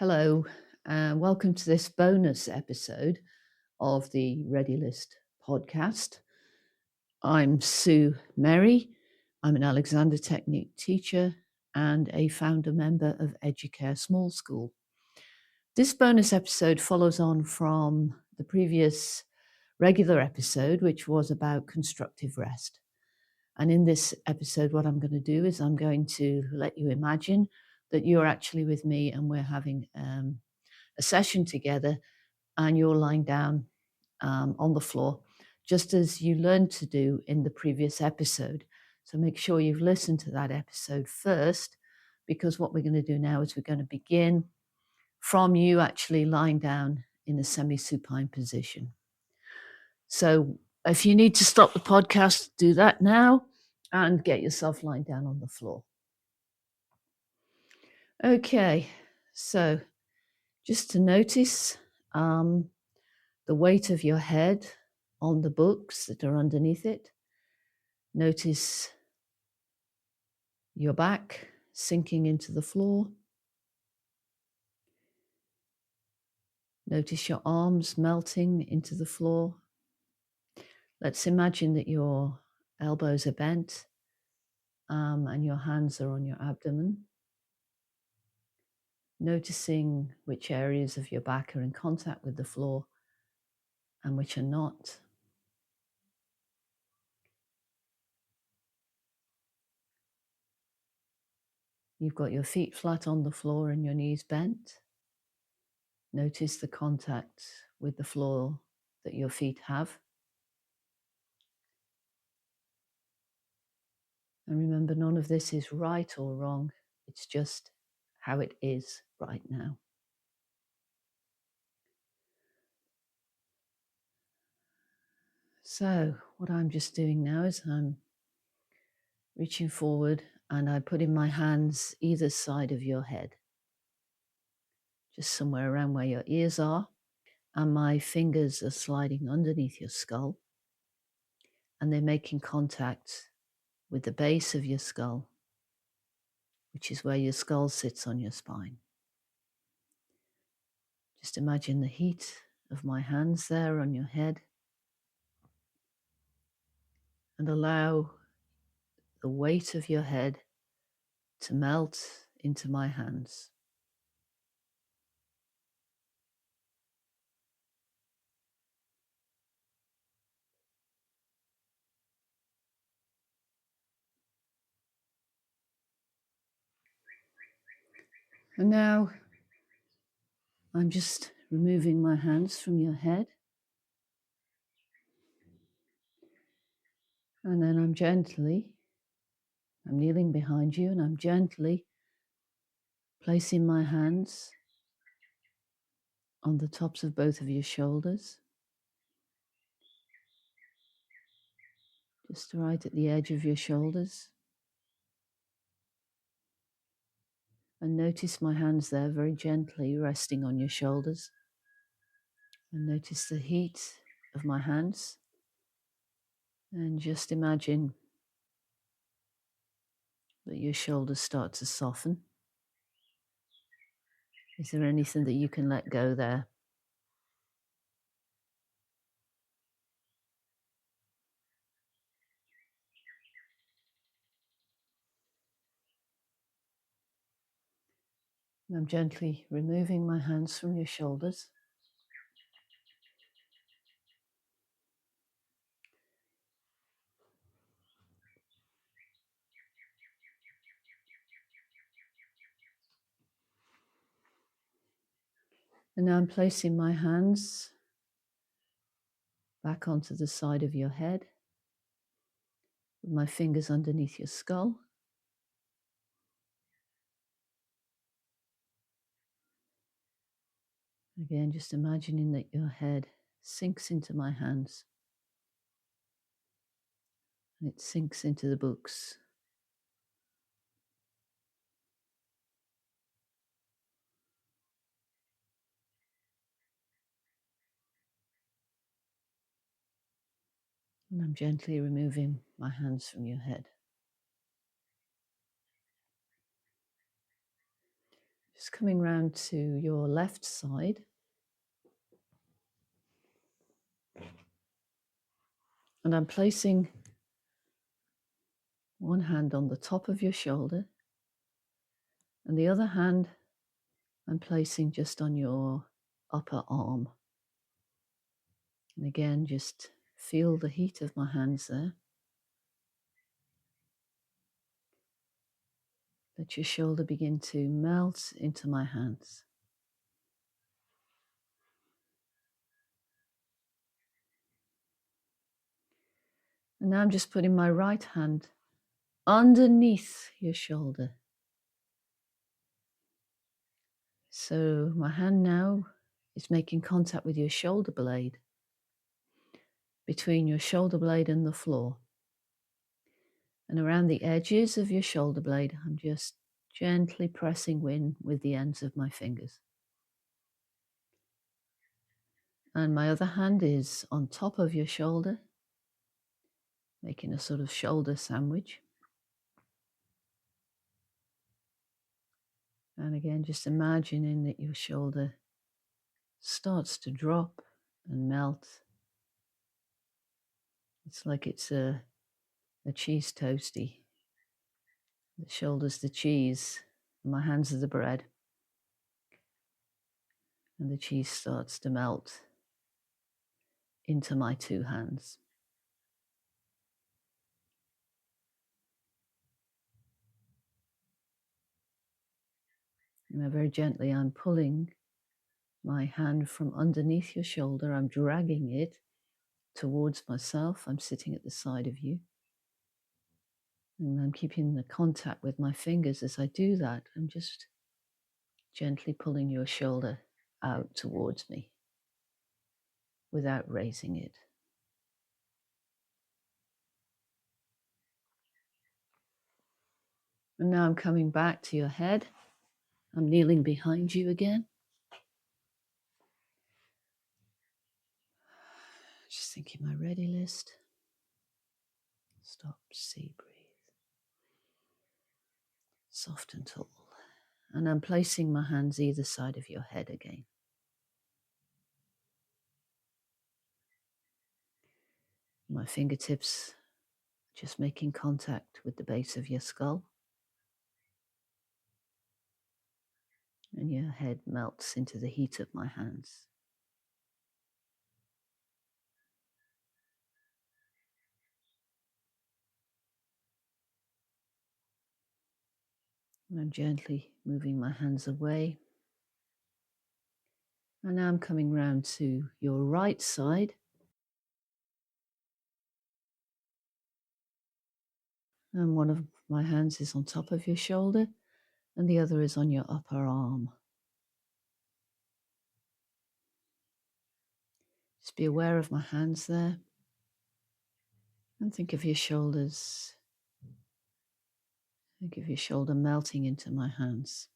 Hello, and welcome to this bonus episode of the Ready List podcast. I'm Sue Merry. I'm an Alexander Technique teacher and a founder member of Educare Small School. This bonus episode follows on from the previous regular episode, which was about constructive rest. And in this episode, what I'm going to do is I'm going to let you imagine that you're actually with me and we're having a session together, and you're lying down on the floor, just as you learned to do in the previous episode. So make sure you've listened to that episode first, because what we're going to do now is we're going to begin from you actually lying down in a semi-supine position. So if you need to stop the podcast, do that now and get yourself lying down on the floor. Okay, so just to notice the weight of your head on the books that are underneath it. Notice your back sinking into the floor. Notice your arms melting into the floor. Let's imagine that your elbows are bent and your hands are on your abdomen. Noticing which areas of your back are in contact with the floor and which are not. You've got your feet flat on the floor and your knees bent. Notice the contact with the floor that your feet have. And remember, none of this is right or wrong. It's just how it is right now. So what I'm just doing now is I'm reaching forward and I put in my hands either side of your head, just somewhere around where your ears are. And my fingers are sliding underneath your skull and they're making contact with the base of your skull, which is where your skull sits on your spine. Just imagine the heat of my hands there on your head and allow the weight of your head to melt into my hands. And now I'm just removing my hands from your head. And then I'm kneeling behind you and I'm gently placing my hands on the tops of both of your shoulders, just right at the edge of your shoulders. And notice my hands there very gently resting on your shoulders. And notice the heat of my hands. And just imagine that your shoulders start to soften. Is there anything that you can let go there? And I'm gently removing my hands from your shoulders. And now I'm placing my hands back onto the side of your head, with my fingers underneath your skull. Again, just imagining that your head sinks into my hands and it sinks into the books. And I'm gently removing my hands from your head. Just Just coming round to your left side. And I'm placing one hand on the top of your shoulder, and the other hand I'm placing just on your upper arm. And again, just feel the heat of my hands there. Let your shoulder begin to melt into my hands. And now I'm just putting my right hand underneath your shoulder. So my hand now is making contact with your shoulder blade, between your shoulder blade and the floor. And around the edges of your shoulder blade, I'm just gently pressing in with the ends of my fingers. And my other hand is on top of your shoulder, making a sort of shoulder sandwich. And again, just imagining that your shoulder starts to drop and melt. It's like it's a cheese toasty. The shoulder's the cheese, and my hands are the bread. And the cheese starts to melt into my two hands. And very gently, I'm pulling my hand from underneath your shoulder. I'm dragging it towards myself. I'm sitting at the side of you. And I'm keeping the contact with my fingers as I do that. I'm just gently pulling your shoulder out towards me without raising it. And now I'm coming back to your head. I'm kneeling behind you again. Just thinking my ready list. Stop, see, breathe. Soft and tall. And I'm placing my hands either side of your head again. My fingertips just making contact with the base of your skull. And your head melts into the heat of my hands. And I'm gently moving my hands away. And now I'm coming round to your right side. And one of my hands is on top of your shoulder, and the other is on your upper arm. Just be aware of my hands there. And think of your shoulders. Think of your shoulder melting into my hands.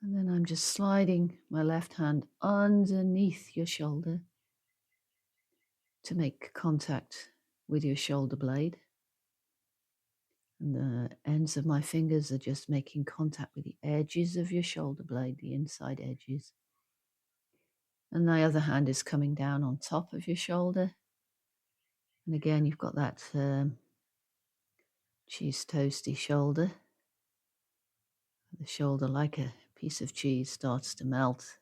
And then I'm just sliding my left hand underneath your shoulder to make contact with your shoulder blade. And the ends of my fingers are just making contact with the edges of your shoulder blade, the inside edges. And my other hand is coming down on top of your shoulder. And again, you've got that cheese toasty shoulder. The shoulder, like a piece of cheese, starts to melt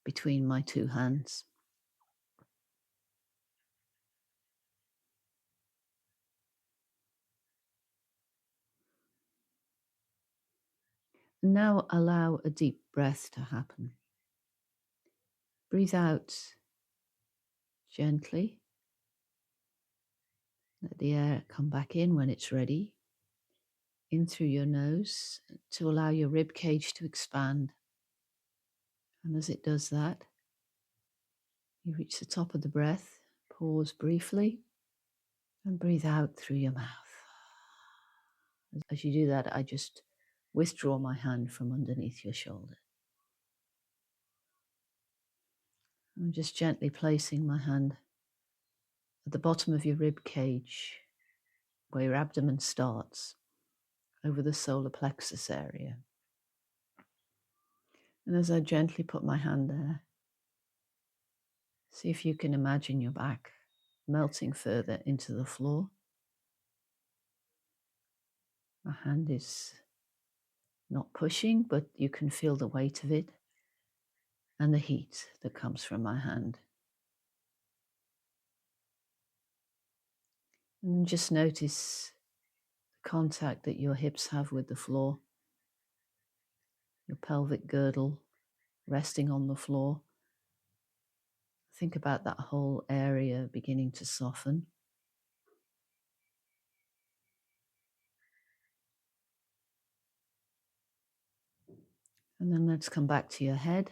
between my two hands. And now allow a deep breath to happen. Breathe out gently. Let the air come back in when it's ready, in through your nose to allow your rib cage to expand. And as it does that, you reach the top of the breath, pause briefly, and breathe out through your mouth. As you do that, I just withdraw my hand from underneath your shoulder. I'm just gently placing my hand at the bottom of your rib cage, where your abdomen starts, over the solar plexus area. And as I gently put my hand there, see if you can imagine your back melting further into the floor. My hand is not pushing, but you can feel the weight of it and the heat that comes from my hand. And then just notice the contact that your hips have with the floor, your pelvic girdle resting on the floor. Think about that whole area beginning to soften. And then let's come back to your head.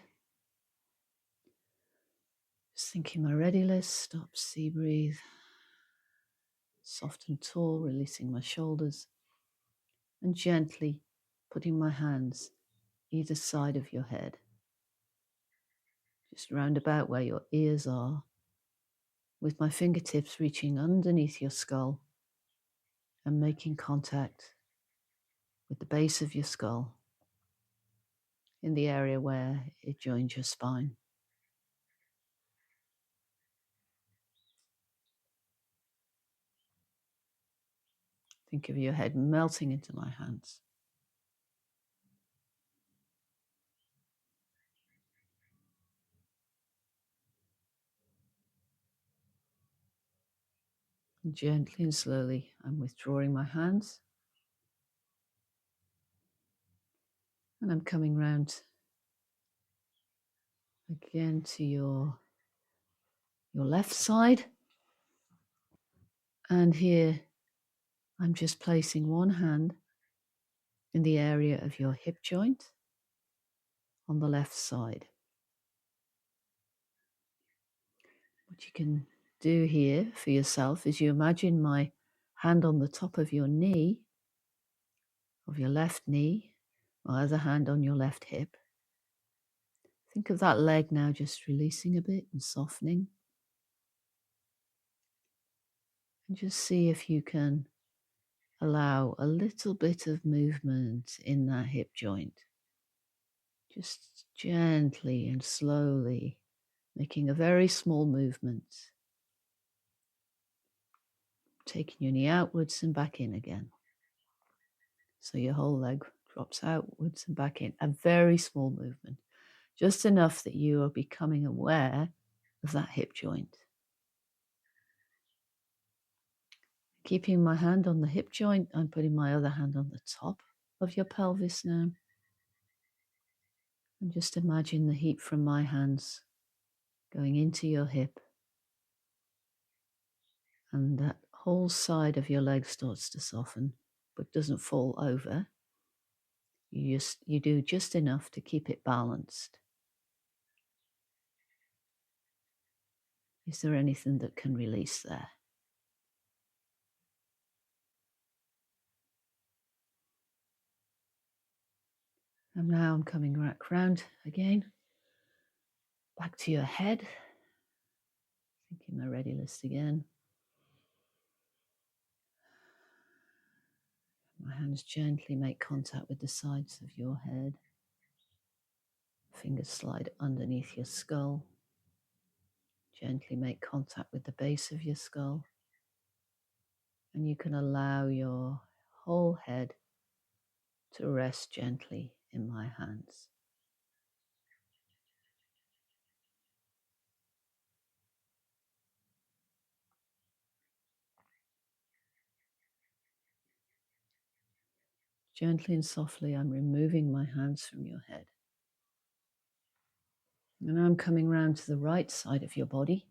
Just thinking my ready list, stop, see, breathe. Soft and tall, releasing my shoulders. And gently putting my hands either side of your head. Just round about where your ears are, with my fingertips reaching underneath your skull and making contact with the base of your skull in the area where it joins your spine. Think of your head melting into my hands. And gently and slowly, I'm withdrawing my hands. And I'm coming round again to your left side. And here I'm just placing one hand in the area of your hip joint on the left side. What you can do here for yourself is you imagine my hand on the top of your knee, of your left knee, my other hand on your left hip. Think of that leg now just releasing a bit and softening. And just see if you can allow a little bit of movement in that hip joint. Just gently and slowly making a very small movement. Taking your knee outwards and back in again. So your whole leg drops outwards and back in. A very small movement. Just enough that you are becoming aware of that hip joint. Keeping my hand on the hip joint, I'm putting my other hand on the top of your pelvis now. And just imagine the heat from my hands going into your hip. And that whole side of your leg starts to soften, but doesn't fall over. You do just enough to keep it balanced. Is there anything that can release there? And now I'm coming back round again, back to your head. Thinking my ready list again. My hands gently make contact with the sides of your head. Fingers slide underneath your skull. Gently make contact with the base of your skull. And you can allow your whole head to rest gently in my hands. Gently and softly, I'm removing my hands from your head. And I'm coming round to the right side of your body.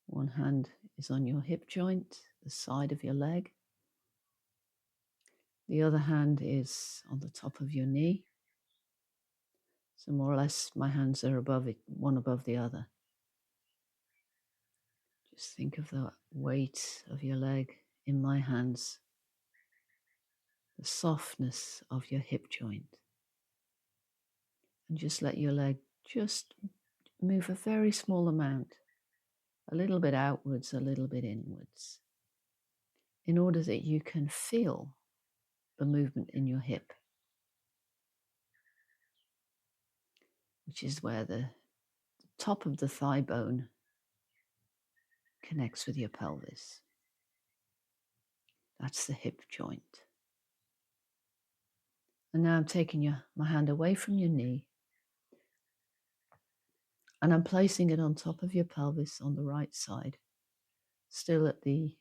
One hand is on your hip joint, the side of your leg. The other hand is on the top of your knee. So more or less my hands are above it, one above the other. Just think of the weight of your leg in my hands, the softness of your hip joint. And just let your leg just move a very small amount, a little bit outwards, a little bit inwards, in order that you can feel the movement in your hip, which is where the top of the thigh bone connects with your pelvis. That's the hip joint. And now I'm taking my hand away from your knee, and I'm placing it on top of your pelvis on the right side, still at the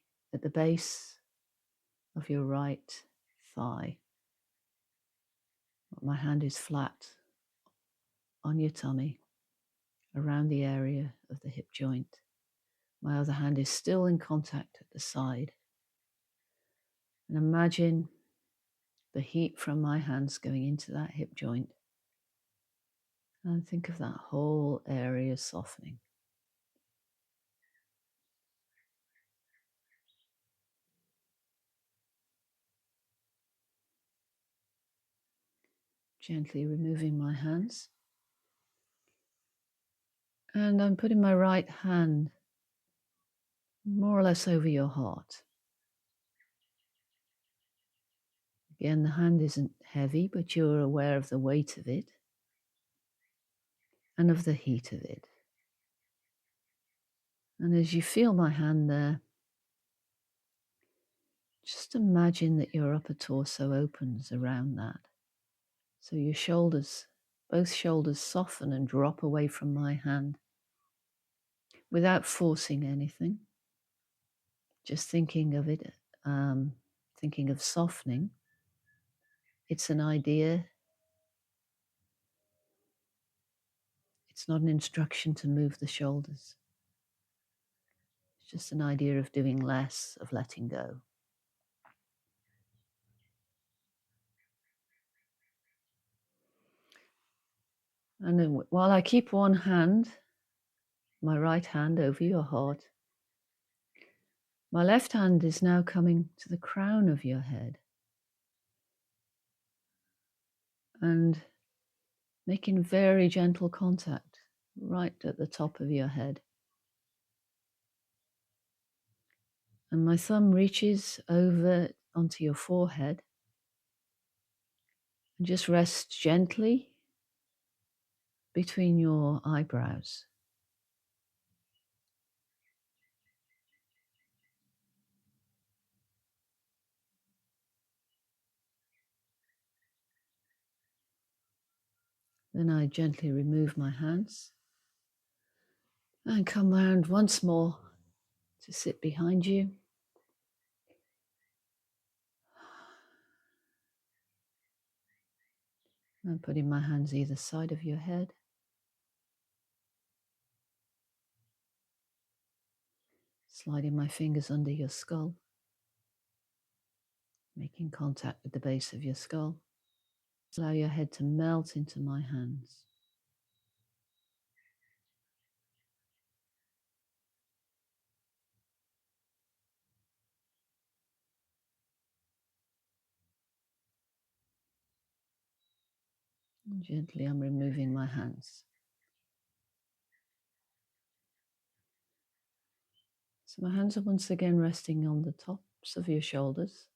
base of your right thigh. My hand is flat on your tummy, around the area of the hip joint. My other hand is still in contact at the side. And imagine the heat from my hands going into that hip joint. And think of that whole area softening. Gently removing my hands. And I'm putting my right hand more or less over your heart. Again, the hand isn't heavy, but you're aware of the weight of it and of the heat of it. And as you feel my hand there, just imagine that your upper torso opens around that. So your shoulders, both shoulders soften and drop away from my hand without forcing anything. Just thinking of it, thinking of softening. It's an idea. It's not an instruction to move the shoulders. It's just an idea of doing less, of letting go. And then while I keep one hand, my right hand over your heart, my left hand is now coming to the crown of your head and making very gentle contact right at the top of your head. And my thumb reaches over onto your forehead and just rests gently between your eyebrows. Then I gently remove my hands and come round once more to sit behind you. I'm putting my hands either side of your head. Sliding my fingers under your skull, making contact with the base of your skull. Allow your head to melt into my hands. And gently I'm removing my hands. So my hands are once again resting on the tops of your shoulders.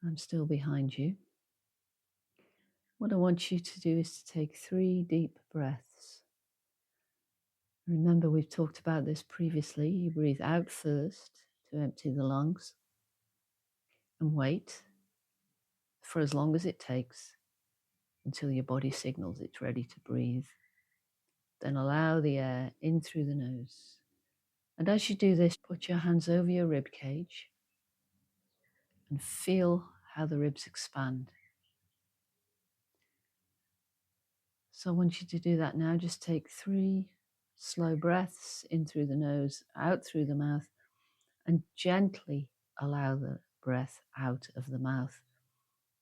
I'm still behind you. What I want you to do is to take 3 deep breaths. Remember, we've talked about this previously. You breathe out first to empty the lungs and wait for as long as it takes until your body signals it's ready to breathe. Then allow the air in through the nose. And as you do this, put your hands over your rib cage and feel how the ribs expand. So I want you to do that now. Just take 3 slow breaths in through the nose, out through the mouth, and gently allow the breath out of the mouth.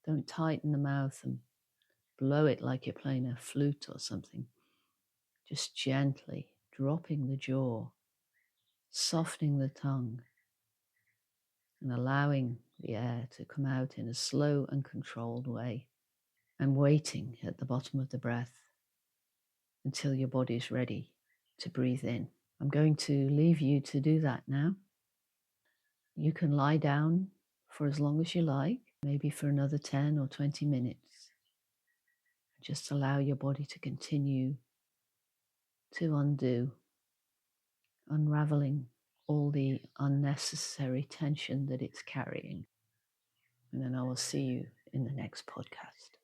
Don't tighten the mouth and blow it like you're playing a flute or something. Just gently dropping the jaw, softening the tongue, and allowing the air to come out in a slow and controlled way, and waiting at the bottom of the breath until your body is ready to breathe in. I'm going to leave you to do that now. You can lie down for as long as you like, maybe for another 10 or 20 minutes. Just allow your body to continue to unraveling all the unnecessary tension that it's carrying. And then I will see you in the next podcast.